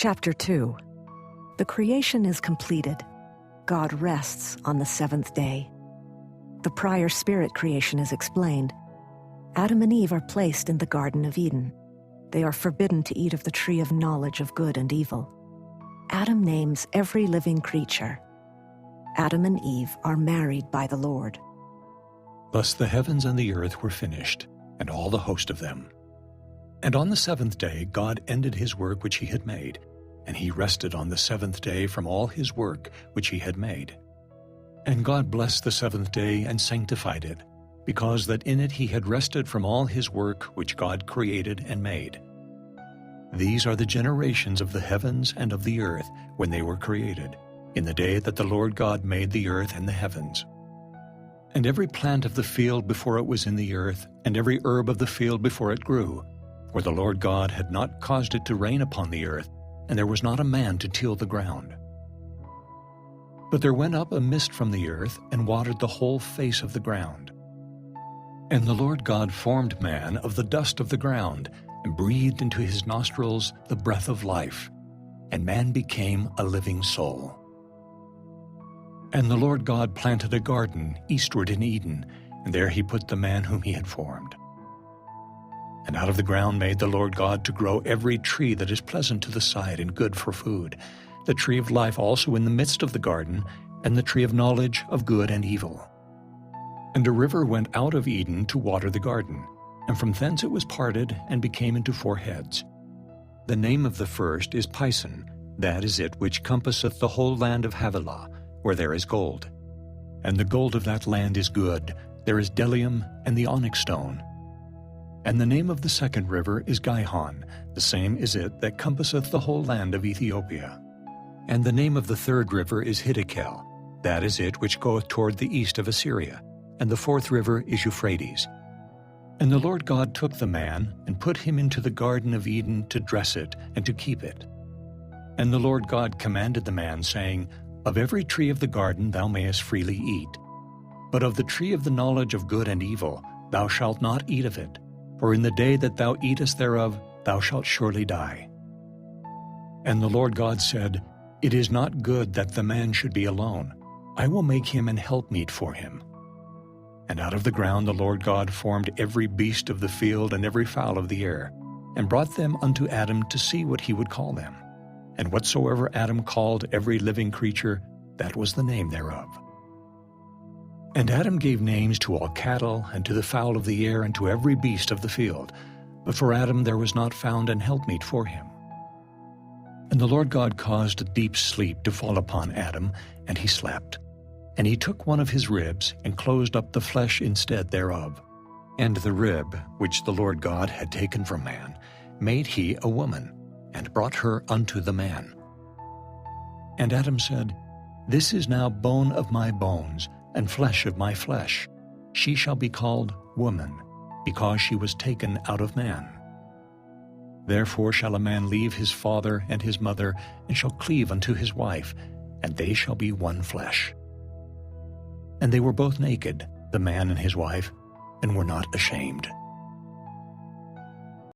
Chapter 2. The creation is completed. God rests on the seventh day. The prior spirit creation is explained. Adam and Eve are placed in the Garden of Eden. They are forbidden to eat of the tree of knowledge of good and evil. Adam names every living creature. Adam and Eve are married by the Lord. Thus the heavens and the earth were finished, and all the host of them. And on the seventh day God ended his work which he had made, and he rested on the seventh day from all his work which he had made. And God blessed the seventh day and sanctified it, because that in it he had rested from all his work which God created and made. These are the generations of the heavens and of the earth when they were created, in the day that the Lord God made the earth and the heavens. And every plant of the field before it was in the earth, and every herb of the field before it grew, for the Lord God had not caused it to rain upon the earth, and there was not a man to till the ground. But there went up a mist from the earth, and watered the whole face of the ground. And the Lord God formed man of the dust of the ground, and breathed into his nostrils the breath of life, and man became a living soul. And the Lord God planted a garden eastward in Eden, and there he put the man whom he had formed. And out of the ground made the Lord God to grow every tree that is pleasant to the sight and good for food, the tree of life also in the midst of the garden, and the tree of knowledge of good and evil. And a river went out of Eden to water the garden, and from thence it was parted and became into 4 heads. The name of the first is Pison, that is it which compasseth the whole land of Havilah, where there is gold. And the gold of that land is good, there is bdellium and the onyx stone. And the name of the second river is Gihon, the same is it that compasseth the whole land of Ethiopia. And the name of the third river is Hiddekel, that is it which goeth toward the east of Assyria. And the fourth river is Euphrates. And the Lord God took the man, and put him into the Garden of Eden to dress it, and to keep it. And the Lord God commanded the man, saying, Of every tree of the garden thou mayest freely eat, but of the tree of the knowledge of good and evil thou shalt not eat of it, for in the day that thou eatest thereof thou shalt surely die. And the Lord God said, It is not good that the man should be alone. I will make him an helpmeet for him. And out of the ground the Lord God formed every beast of the field and every fowl of the air, and brought them unto Adam to see what he would call them. And whatsoever Adam called every living creature, that was the name thereof. And Adam gave names to all cattle, and to the fowl of the air, and to every beast of the field. But for Adam there was not found an helpmeet for him. And the Lord God caused a deep sleep to fall upon Adam, and he slept. And he took one of his ribs, and closed up the flesh instead thereof. And the rib, which the Lord God had taken from man, made he a woman, and brought her unto the man. And Adam said, This is now bone of my bones, and flesh of my flesh. She shall be called woman, because she was taken out of man. Therefore shall a man leave his father and his mother, and shall cleave unto his wife, and they shall be one flesh. And they were both naked, the man and his wife, and were not ashamed.